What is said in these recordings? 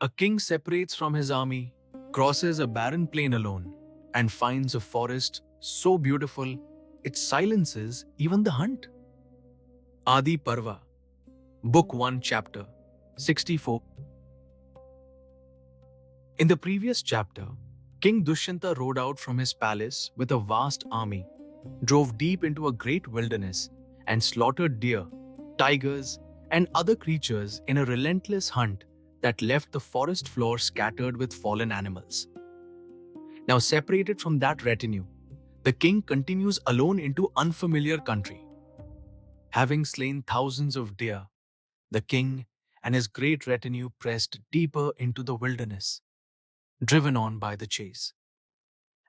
A king separates from his army, crosses a barren plain alone, and finds a forest so beautiful it silences even the hunt. Ādi Parva, Book 1, Chapter 64. In the previous chapter, King Dushyanta rode out from his palace with a vast army, drove deep into a great wilderness, and slaughtered deer, tigers, and other creatures in a relentless hunt that left the forest floor scattered with fallen animals. Now, separated from that retinue, the king continues alone into unfamiliar country. Having slain thousands of deer, the king and his great retinue pressed deeper into the wilderness, driven on by the chase.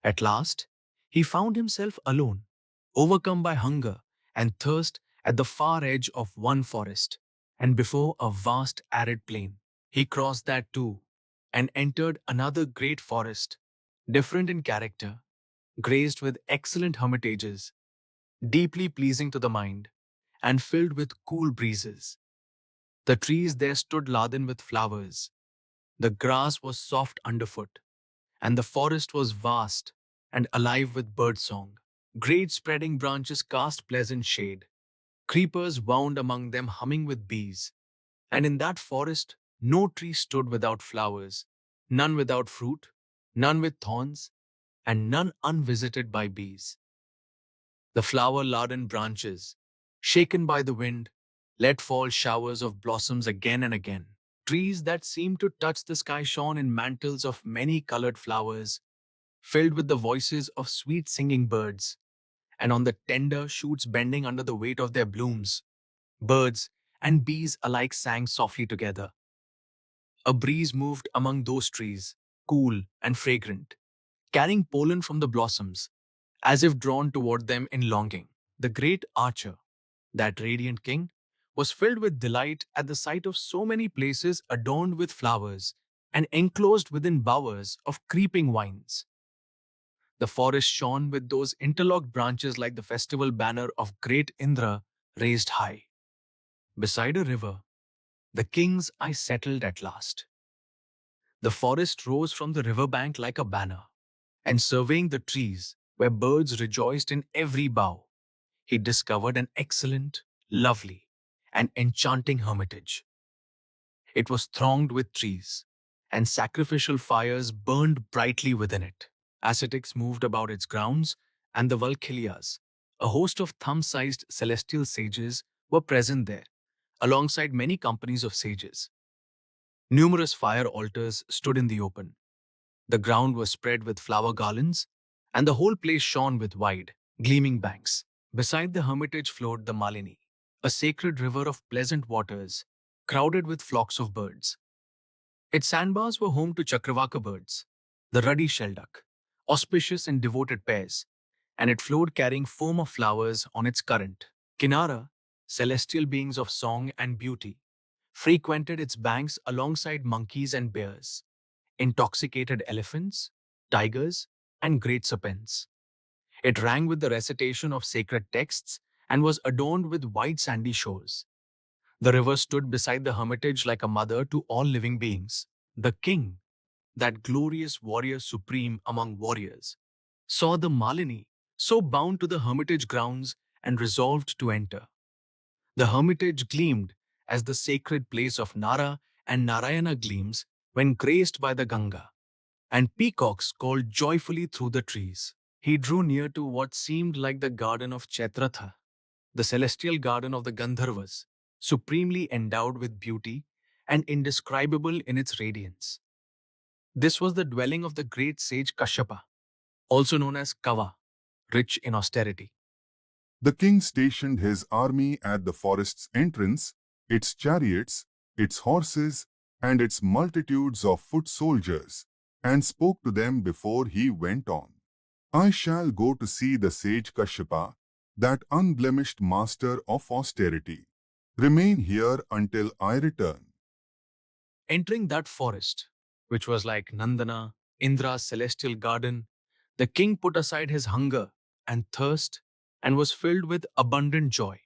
At last, he found himself alone, overcome by hunger and thirst at the far edge of one forest, and before a vast arid plain. He crossed that too, and entered another great forest, different in character, graced with excellent hermitages, deeply pleasing to the mind, and filled with cool breezes. The trees there stood laden with flowers, the grass was soft underfoot, and the forest was vast and alive with birdsong. Great spreading branches cast pleasant shade. Creepers wound among them humming with bees. And in that forest no tree stood without flowers, none without fruit, none with thorns, and none unvisited by bees. The flower-laden branches, shaken by the wind, let fall showers of blossoms again and again. Trees that seemed to touch the sky shone in mantles of many colored flowers, filled with the voices of sweet singing birds, and on the tender shoots bending under the weight of their blooms, birds and bees alike sang softly together. A breeze moved among those trees, cool and fragrant, carrying pollen from the blossoms, as if drawn toward them in longing. The great archer, that radiant king, was filled with delight at the sight of so many places adorned with flowers and enclosed within bowers of creeping vines. The forest shone with those interlocked branches like the festival banner of great Indra raised high. Beside a river, the king's eye settled at last. The forest rose from the river bank like a banner, and surveying the trees, where birds rejoiced in every bough, he discovered an excellent, lovely, and enchanting hermitage. It was thronged with trees, and sacrificial fires burned brightly within it. Ascetics moved about its grounds, and the Valkylias, a host of thumb-sized celestial sages, were present there, alongside many companies of sages. Numerous fire altars stood in the open. The ground was spread with flower garlands, and the whole place shone with wide, gleaming banks. Beside the hermitage flowed the Malini, a sacred river of pleasant waters, crowded with flocks of birds. Its sandbars were home to Chakravaka birds, the ruddy shelduck, auspicious in devoted pairs, and it flowed carrying foam of flowers on its current. Kinara, celestial beings of song and beauty, frequented its banks alongside monkeys and bears, intoxicated elephants, tigers, and great serpents. It rang with the recitation of sacred texts and was adorned with wide sandy shores. The river stood beside the hermitage like a mother to all living beings. The king, that glorious warrior supreme among warriors, saw the Malini, so bound to the hermitage grounds, and resolved to enter. The hermitage gleamed as the sacred place of Nara and Narayana gleams when graced by the Ganga, and peacocks called joyfully through the trees. He drew near to what seemed like the garden of Chaitratha, the celestial garden of the Gandharvas, supremely endowed with beauty and indescribable in its radiance. This was the dwelling of the great sage Kashyapa, also known as Kava, rich in austerity. The king stationed his army at the forest's entrance, its chariots, its horses, and its multitudes of foot soldiers, and spoke to them before he went on. I shall go to see the sage Kashyapa, that unblemished master of austerity. Remain here until I return. Entering that forest, which was like Nandana, Indra's celestial garden, the king put aside his hunger and thirst and was filled with abundant joy.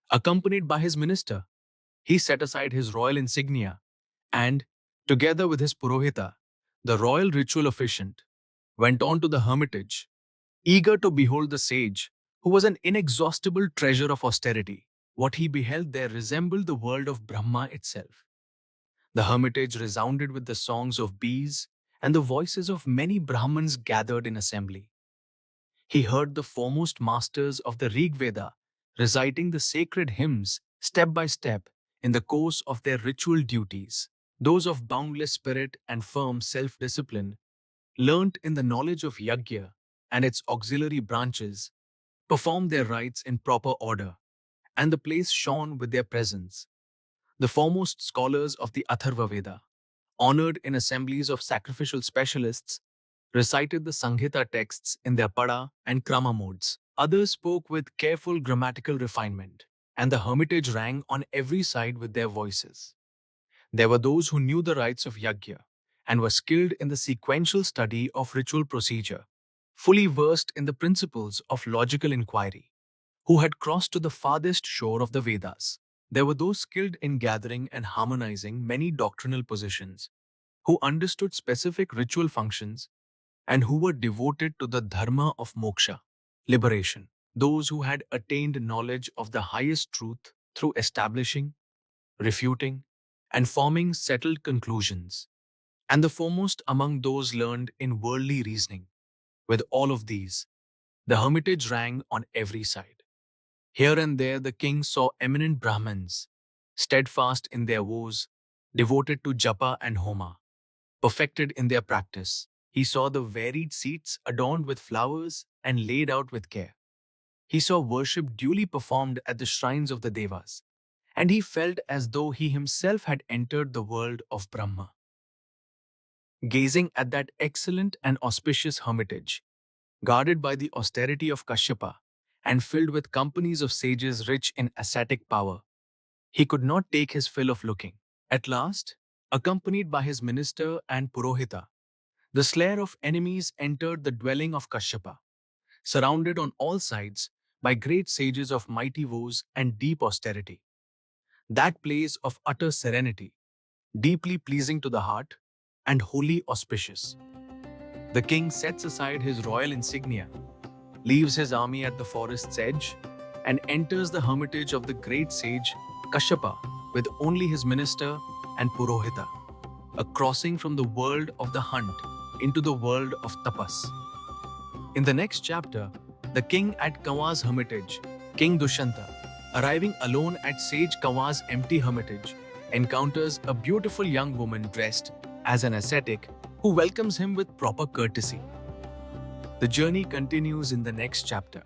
Accompanied by his minister, he set aside his royal insignia and, Together with his purohita, the royal ritual officiant went on to the hermitage, eager to behold the sage, who was an inexhaustible treasure of austerity. What he beheld there resembled the world of Brahma itself. The hermitage resounded with the songs of bees and the voices of many Brahmins gathered in assembly. He heard the foremost masters of the Rig Veda reciting the sacred hymns step by step in the course of their ritual duties. Those of boundless spirit and firm self discipline, learnt in the knowledge of Yajna and its auxiliary branches, performed their rites in proper order, and the place shone with their presence. The foremost scholars of the Atharva Veda, honored in assemblies of sacrificial specialists, recited the Sanghita texts in their pada and krama modes. Others spoke with careful grammatical refinement, and the hermitage rang on every side with their voices. There were those who knew the rites of yajna and were skilled in the sequential study of ritual procedure, fully versed in the principles of logical inquiry, who had crossed to the farthest shore of the Vedas. There were those skilled in gathering and harmonizing many doctrinal positions, who understood specific ritual functions and who were devoted to the dharma of moksha, liberation. Those who had attained knowledge of the highest truth through establishing, refuting, and forming settled conclusions, and the foremost among those learned in worldly reasoning. With all of these, the hermitage rang on every side. Here and there the king saw eminent Brahmins, steadfast in their vows, devoted to japa and homa, perfected in their practice. He saw the varied seats adorned with flowers and laid out with care. He saw worship duly performed at the shrines of the Devas, and he felt as though he himself had entered the world of Brahma. Gazing at that excellent and auspicious hermitage, guarded by the austerity of Kashyapa and filled with companies of sages rich in ascetic power, he could not take his fill of looking. At last, accompanied by his minister and purohita, the slayer of enemies entered the dwelling of Kashyapa, surrounded on all sides by great sages of mighty vows and deep austerity. That place of utter serenity, deeply pleasing to the heart and wholly auspicious. The king sets aside his royal insignia, leaves his army at the forest's edge, and enters the hermitage of the great sage Kashyapa with only his minister and purohita, a crossing from the world of the hunt into the world of tapas. In the next chapter, the king at Kanwa's hermitage, King Dushyanta, arriving alone at sage Kanwa's empty hermitage, encounters a beautiful young woman dressed as an ascetic who welcomes him with proper courtesy. The journey continues in the next chapter.